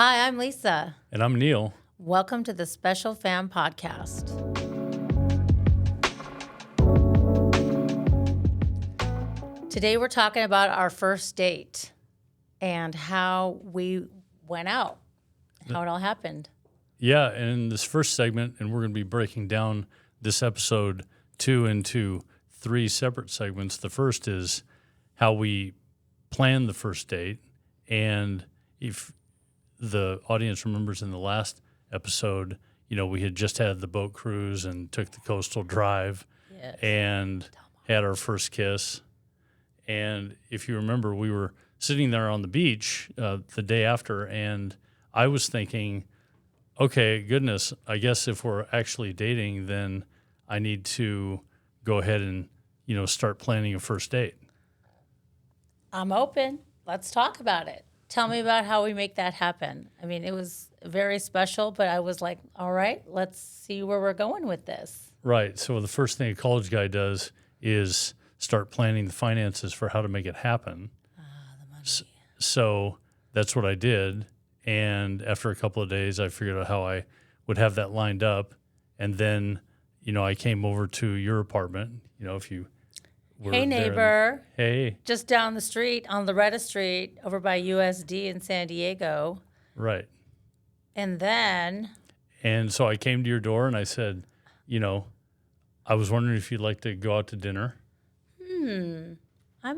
Hi, I'm Lisa. And I'm Neil. Welcome to the SpecialFam podcast. Today we're talking about our first date and how we went out, how it all happened. Yeah, and in this first segment, and we're going to be breaking down this episode into 3 separate segments. The first is how we planned the first date, and if the audience remembers in the last episode, we had just had the boat cruise and took the coastal drive and had our first kiss. And if you remember, we were sitting there on the beach the day after, and I was thinking, okay, goodness, I guess if we're actually dating, then I need to go ahead and, start planning a first date. I'm open. Let's talk about it. Tell me about how we make that happen. I mean, it was very special, but I was like, all right, let's see where we're going with this. Right. So the first thing a college guy does is start planning the finances for how to make it happen. The money. So that's what I did. And after a couple of days, I figured out how I would have that lined up. And then, I came over to your apartment, if you were Hey, neighbor. Hey. Just down the street on Loretta Street over by USD in San Diego. Right. And so I came to your door and I said, I was wondering if you'd like to go out to dinner. I'm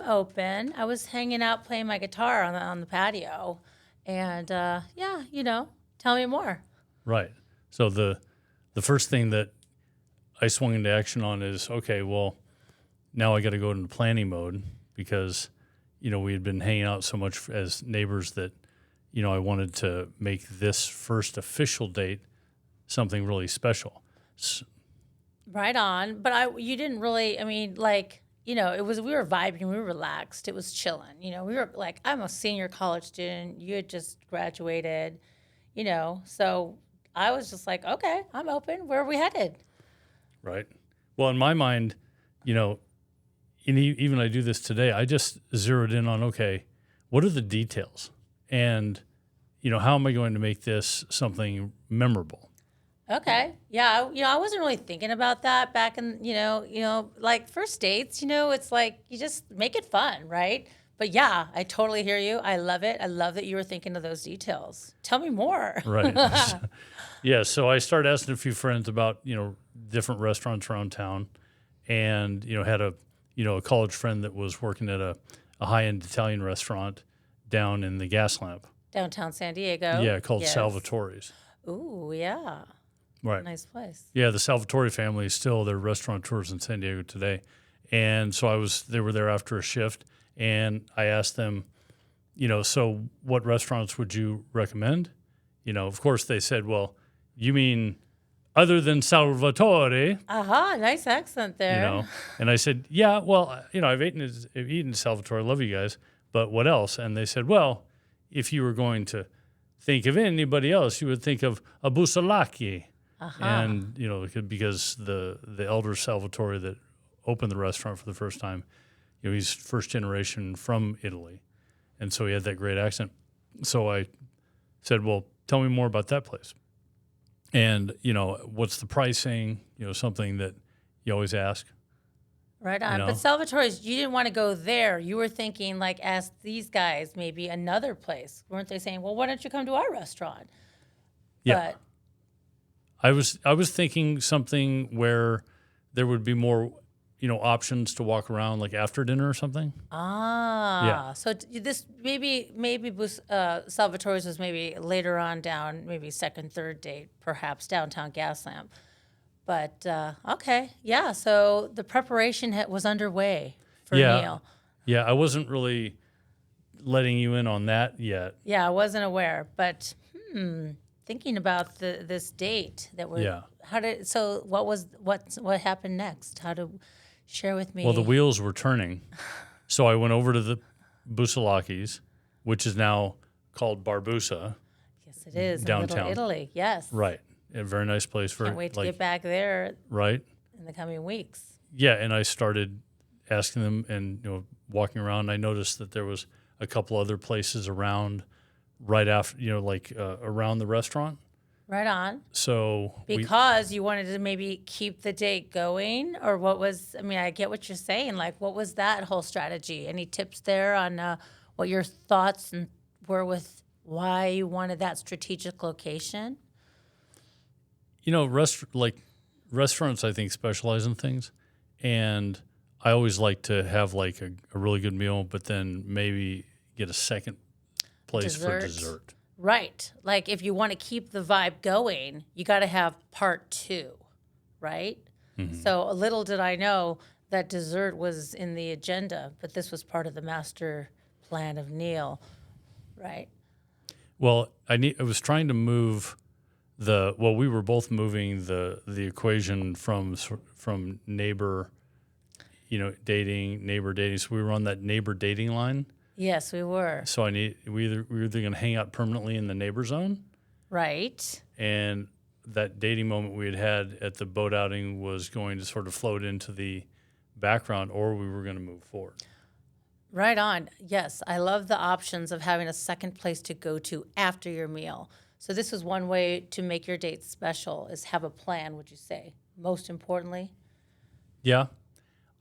open. I was hanging out playing my guitar on the patio. And, tell me more. Right. So the first thing that I swung into action on is, okay, well, now I got to go into planning mode because, we had been hanging out so much as neighbors that, I wanted to make this first official date something really special. Right on. But you didn't really, it was, we were vibing, we were relaxed. It was chilling. We were like, I'm a senior college student. You had just graduated, so I was just like, okay, I'm open. Where are we headed? Right. Well, in my mind, and even I do this today, I just zeroed in on, okay, what are the details? And, how am I going to make this something memorable? Okay. Yeah. I wasn't really thinking about that back in, like first dates, it's like you just make it fun, right? But yeah, I totally hear you. I love it. I love that you were thinking of those details. Tell me more. Right. Yeah. So I started asking a few friends about, different restaurants around town and, had a college friend that was working at a high-end Italian restaurant down in the Gas Lamp. Downtown San Diego. Yeah, called Salvatore's. Ooh, yeah. Right. Nice place. Yeah, the Salvatore family is still their restaurateurs in San Diego today. And so they were there after a shift, and I asked them, so what restaurants would you recommend? Of course they said, well, you mean other than Salvatore? Nice accent there. And I said, yeah, well, I've eaten Salvatore. I love you guys. But what else? And they said, well, if you were going to think of anybody else, you would think of a Busalaki. And, because the elder Salvatore that opened the restaurant for the first time, he's first generation from Italy. And so he had that great accent. So I said, well, tell me more about that place. And, what's the pricing? Something that you always ask. Right on. But Salvatore's, you didn't want to go there. You were thinking, like, ask these guys maybe another place. Weren't they saying, well, why don't you come to our restaurant? Yeah. But I was thinking something where there would be more, options to walk around, like after dinner or something. Yeah. So this maybe Salvatore's was maybe later on down, maybe second, third date, perhaps downtown Gas Lamp. But okay, yeah. So the preparation was underway for Neil. Yeah, I wasn't really letting you in on that yet. Yeah, I wasn't aware, but thinking about this date that we're. Yeah. What happened next? How to share with me? Well, the wheels were turning, so I went over to the Busalakis, which is now called Barbusa. Yes, it is downtown in Little Italy. Yes. Right. A very nice place. Can't wait to get back there. Right. In the coming weeks. Yeah, and I started asking them and walking around. I noticed that there was a couple other places around right after, like around the restaurant. Right on. So Because you wanted to maybe keep the date going, or what was, I mean, I get what you're saying. Like, what was that whole strategy? Any tips there on what your thoughts were with why you wanted that strategic location? restaurants, I think, specialize in things. And I always like to have like a really good meal, but then maybe get a second place for Dessert. dessert. Right. Like, if you want to keep the vibe going, you got to have part two, right? So little did I know that dessert was in the agenda, but this was part of the master plan of Neil, right? Well, I was trying to move we were both moving the equation from neighbor, neighbor dating. So we were on that neighbor dating line. Yes, we were. So we were either going to hang out permanently in the neighbor zone, Right. and that dating moment we had at the boat outing was going to sort of float into the background, or we were going to move forward. Right on. Yes, I love the options of having a second place to go to after your meal. So this was one way to make your date special, is have a plan, would you say? Most importantly. Yeah,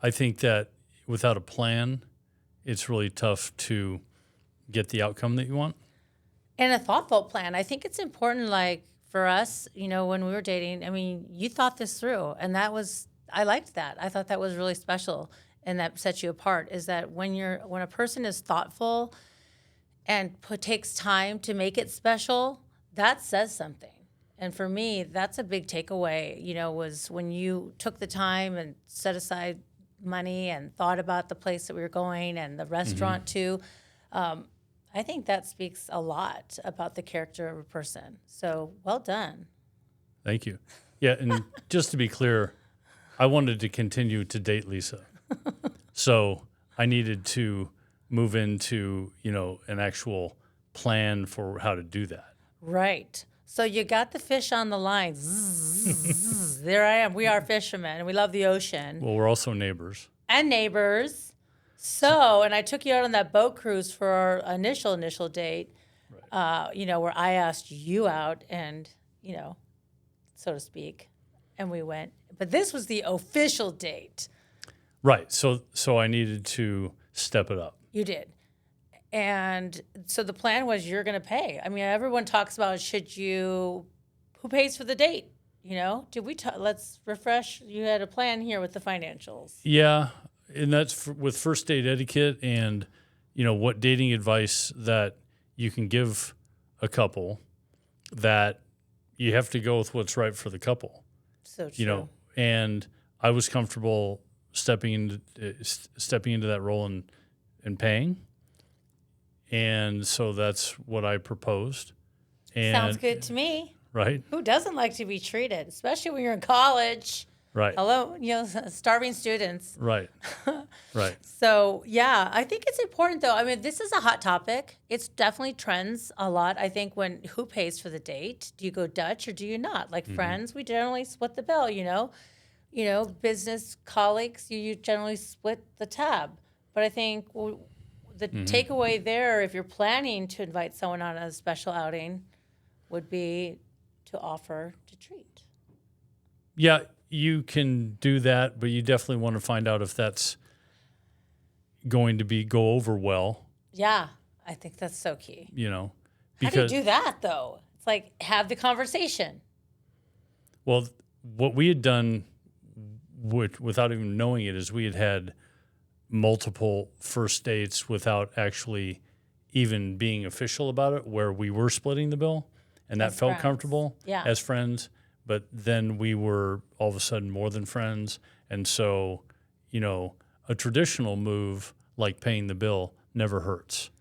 I think that without a plan, it's really tough to get the outcome that you want. And a thoughtful plan. I think it's important, like for us, when we were dating, I mean, you thought this through, and I liked that. I thought that was really special, and that sets you apart, is that when a person is thoughtful and takes time to make it special, that says something. And for me, that's a big takeaway, was when you took the time and set aside money and thought about the place that we were going and the restaurant too. I think that speaks a lot about the character of a person. So well done. Thank you. Yeah, and just to be clear, I wanted to continue to date Lisa. So I needed to move into, an actual plan for how to do that. Right. So you got the fish on the line. Zzz, there I am. We are fishermen, and we love the ocean. Well, we're also neighbors. And neighbors. So, and I took you out on that boat cruise for our initial date, where I asked you out and, so to speak, and we went. But this was the official date. Right. So I needed to step it up. You did. And so the plan was you're going to pay. I mean, everyone talks about who pays for the date? Let's refresh. You had a plan here with the financials. Yeah. And that's with first date etiquette and, what dating advice that you can give a couple, that you have to go with what's right for the couple. So true. And I was comfortable stepping into that role and paying. And so that's what I proposed. And, sounds good to me. Right. Who doesn't like to be treated, especially when you're in college? Right. Hello, starving students. Right. Right. So, yeah, I think it's important, though. I mean, this is a hot topic. It's definitely trends a lot. I think who pays for the date? Do you go Dutch or do you not? Like friends, we generally split the bill, business colleagues, you generally split the tab. But I think the takeaway there, if you're planning to invite someone on a special outing, would be to offer to treat. Yeah, you can do that, but you definitely want to find out if that's going to go over well. Yeah, I think that's so key. Because, how do you do that, though? It's like, have the conversation. Well, what we had done without even knowing it is we had multiple first dates without actually even being official about it, where we were splitting the bill, and that As felt friends. comfortable as friends. But then we were all of a sudden more than friends. And so, a traditional move like paying the bill never hurts.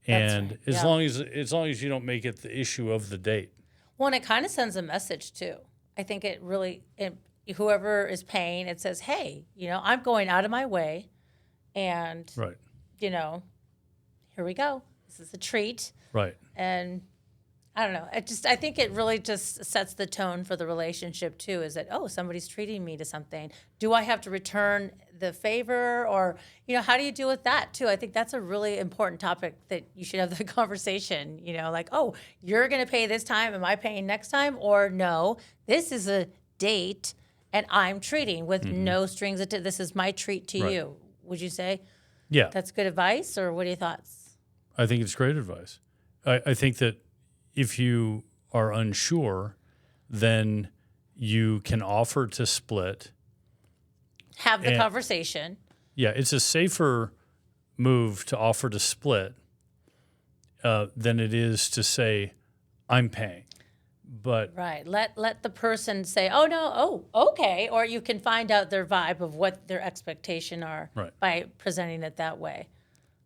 And right. as long as you don't make it the issue of the date. Well, and it kind of sends a message too. I think whoever is paying, it says, hey, I'm going out of my way, and Right. Here we go. This is a treat. Right. And I don't know. I think it really just sets the tone for the relationship too. Is that, somebody's treating me to something? Do I have to return the favor, or how do you deal with that too? I think that's a really important topic that you should have the conversation. Like, oh, you're going to pay this time, am I paying next time? Or no, this is a date and I'm treating with no strings attached. This is my treat to Right. you. Would you say Yeah, that's good advice, or what are your thoughts? I think it's great advice. I think that if you are unsure, then you can offer to split. Have the And- conversation. Yeah, it's a safer move to offer to split than it is to say, I'm paying. But Right. Let the person say, "Oh no, oh okay," or you can find out their vibe of what their expectation are Right. by presenting it that way.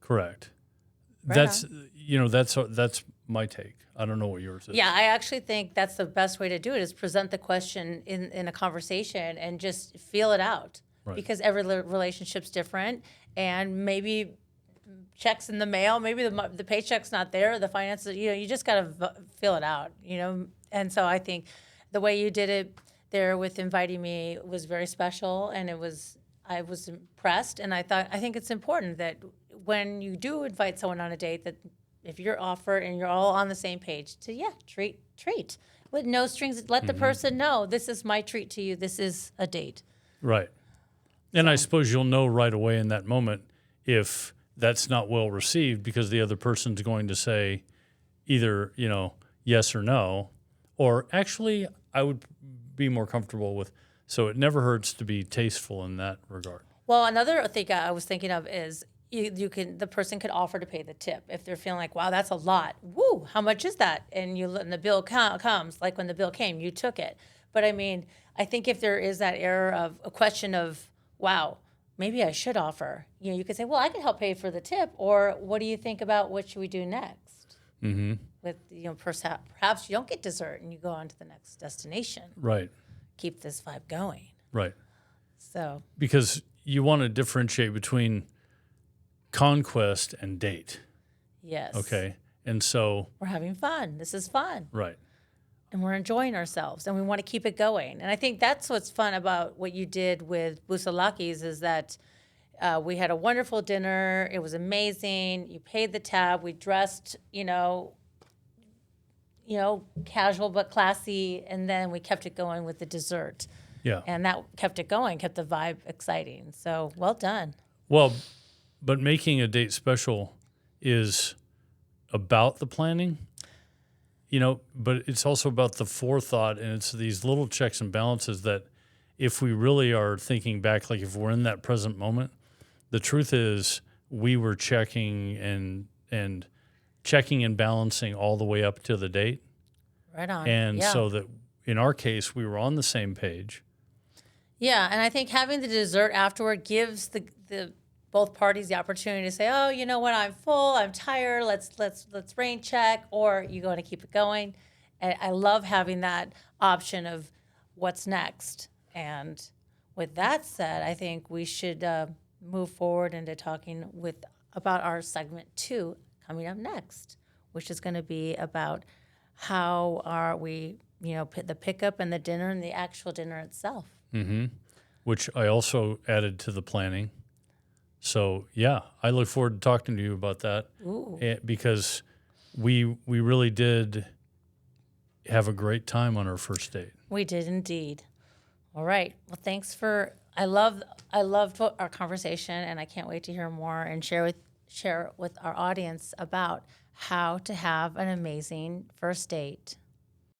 correct. Right That's that's my take. I don't know what yours is. Yeah, I actually think that's the best way to do it is present the question in a conversation and just feel it out. Right. Because every relationship's different, and maybe checks in the mail, maybe the paycheck's not there, the finances, you just got to feel it out, And so I think the way you did it there with inviting me was very special, and I was impressed, and I think it's important that when you do invite someone on a date, that if you're offered and you're all on the same page, to treat with no strings. Let the person know, this is my treat to you. This is a date. Right. And I suppose you'll know right away in that moment if that's not well received because the other person's going to say either, yes or no, or actually I would be more comfortable with. So it never hurts to be tasteful in that regard. Well, another thing I was thinking of is the person could offer to pay the tip if they're feeling like, wow, that's a lot. Woo, how much is that? And the bill comes, like when the bill came, you took it. But I mean, I think if there is that error of a question of, wow, maybe I should offer, you could say, well, I could help pay for the tip, or what do you think about what should we do next? Mm-hmm. With, perhaps you don't get dessert and you go on to the next destination. Right. Keep this vibe going. Right. So, Because you want to differentiate between conquest and date. yes. Okay. And so, We're having fun. This is fun. right. And we're enjoying ourselves, and we want to keep it going. And I think that's what's fun about what you did with Busalakis is that we had a wonderful dinner. It was amazing. You paid the tab. We dressed, casual but classy, and then we kept it going with the dessert. Yeah. And that kept it going, kept the vibe exciting. So well done. Well, but making a date special is about the planning, but it's also about the forethought, and it's these little checks and balances that if we really are thinking back, like if we're in that present moment, the truth is we were checking and balancing all the way up to the date. Right on. And Yeah. so that in our case, we were on the same page. Yeah, and I think having the dessert afterward gives the both parties the opportunity to say, "Oh, you know what? I'm full. I'm tired. Let's rain check," or you going to keep it going. And I love having that option of what's next. And with that said, I think we should move forward into talking about our segment 2 coming up next, which is going to be about how are we, the pickup and the dinner and the actual dinner itself. Mm-hmm. Which I also added to the planning. So, yeah, I look forward to talking to you about that. Ooh. Because we really did have a great time on our first date. We did indeed. All right. Well, thanks for. I loved our conversation, and I can't wait to hear more and share with our audience about how to have an amazing first date.